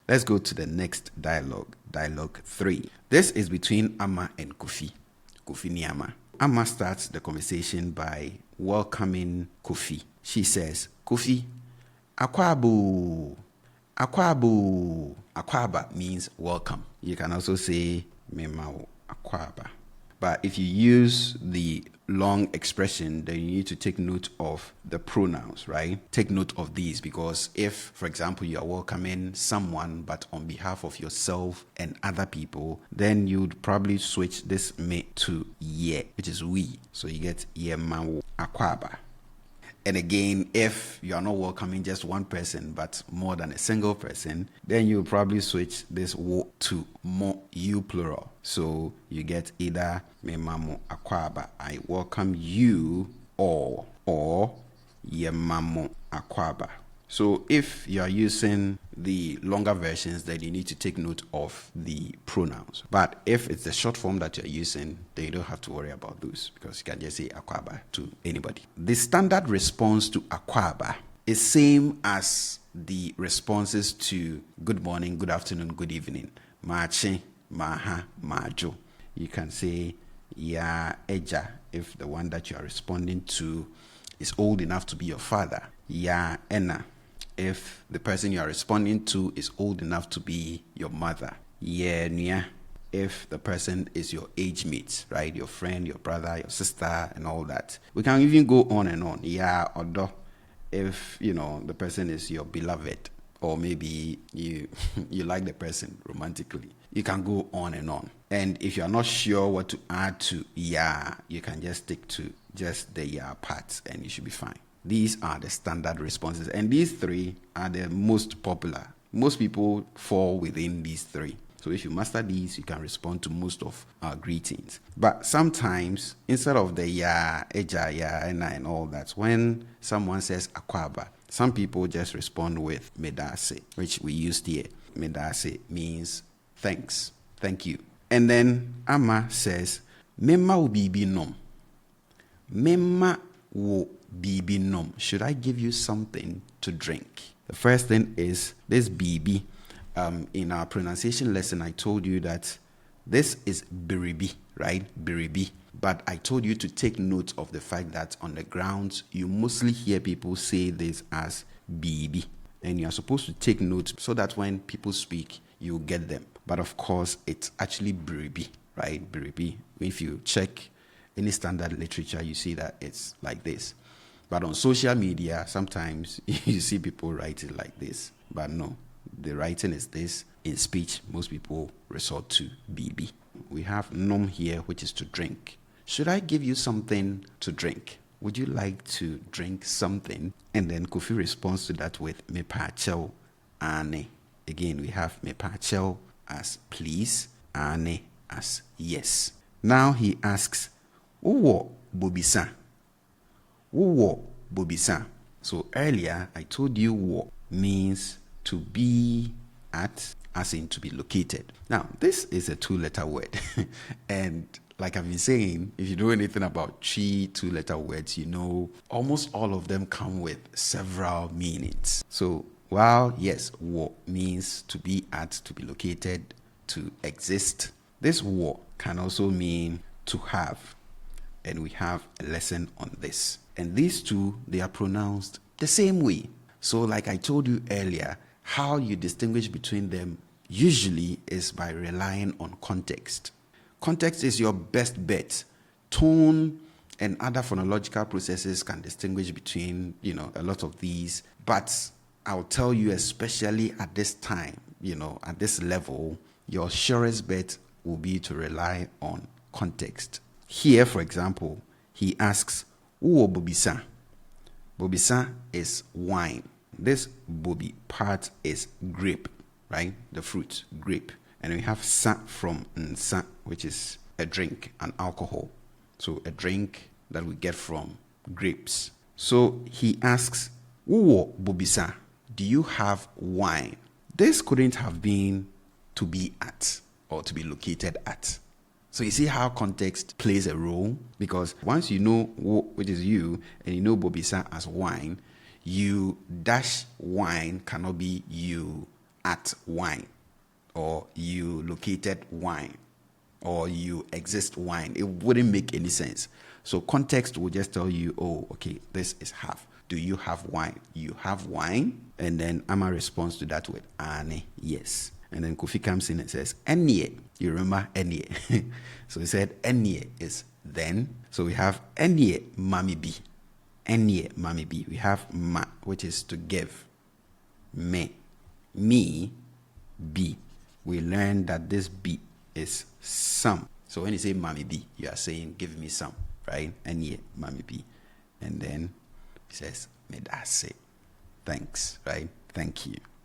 Let's go to the next dialogue. Dialogue 3. This is between Ama and Kofi. Kofi ni Ama. Ama starts the conversation by welcoming Kofi. She says, Kofi, Akwabu. Akwabu. Akwaba means welcome. You can also say Memao Akwaba. But if you use the long expression, then you need to take note of the pronouns, right? Take note of these, because if, for example, you are welcoming someone, but on behalf of yourself and other people, then you'd probably switch this me to ye, which is we. So you get ye Memao Akwaba. And again, if you are not welcoming just one person, but more than a single person, then you'll probably switch this wo to mo, you plural. So you get either me mamu akwaba, I welcome you, or ye mamu akwaba. So if you are using the longer versions, then you need to take note of the pronouns. But if it's the short form that you're using, then you don't have to worry about those, because you can just say akwaba to anybody. The standard response to akwaba is same as the responses to good morning, good afternoon, good evening. Mache, maha, majo. You can say ya eja if the one that you are responding to is old enough to be your father. Ya ena if the person you are responding to is old enough to be your mother. Yeah, nia, if the person is your age mate, right? Your friend, your brother, your sister, and all that. We can even go on and on. Yeah, odo, if the person is your beloved, or maybe you like the person romantically. You can go on and on. And if you are not sure what to add to yeah, you can just stick to just the yeah part, and you should be fine. These are the standard responses, and these three are the most popular. Most people fall within these three. So if you master these, you can respond to most of our greetings. But sometimes, instead of the ya, eja, ya, and all that, when someone says akwaba, some people just respond with medase, which we used here. Medase means thanks, thank you. And then Ama says, Mema wo bibi nom. Mema wo bibi nom. Should I give you something to drink? The first thing is this bibi. In our pronunciation lesson, I told you that this is biribi, right? Biribi. But I told you to take note of the fact that on the grounds, you mostly hear people say this as bibi. And you're supposed to take note so that when people speak, you get them. But of course, it's actually biribi, right? Biribi. If you check any standard literature, you see that it's like this. But on social media, sometimes you see people write it like this. But no, the writing is this. In speech, most people resort to BB. We have nom here, which is to drink. Should I give you something to drink? Would you like to drink something? And then Kofi responds to that with me pachel ane. Again, we have me pachel as please, ane as yes. Now he asks, Uwo bobisa. Uwo bobisa. So earlier I told you wo means to be at, as in to be located. Now this is a 2-letter word, and like I've been saying, if you know anything about 3 2-letter words, you know almost all of them come with several meanings. So while yes, wo means to be at, to be located, to exist, this wo can also mean to have. And we have a lesson on this. And these two, they are pronounced the same way. So like I told you earlier, how you distinguish between them usually is by relying on context. Context is your best bet. Tone and other phonological processes can distinguish between, a lot of these. But I'll tell you, especially at this time, at this level, your surest bet will be to rely on context. Here, for example, he asks, Uwo bobisa. Bobisa is wine. This bobi part is grape, right? The fruit, grape. And we have sa from nsa, which is a drink, an alcohol. So a drink that we get from grapes. So he asks, Uwo bobisa, do you have wine? This couldn't have been to be at or to be located at. So you see how context plays a role? Because once you know which is you, and you know bobisa as wine, you dash wine cannot be you at wine, or you located wine, or you exist wine. It wouldn't make any sense. So context will just tell you, oh, okay, this is have. Do you have wine? You have wine? And then Amma responds to that with ane, yes. And then Kofi comes in and says, enye. You remember enye? So he said enye is then. So we have enye mami bi. Enye mami bi. We have ma, which is to give. Me. Me. Bi. We learned that this bi is some. So when you say mami bi, you are saying give me some, right? Enye mami bi. And then he says, medase. Thanks, right? Thank you.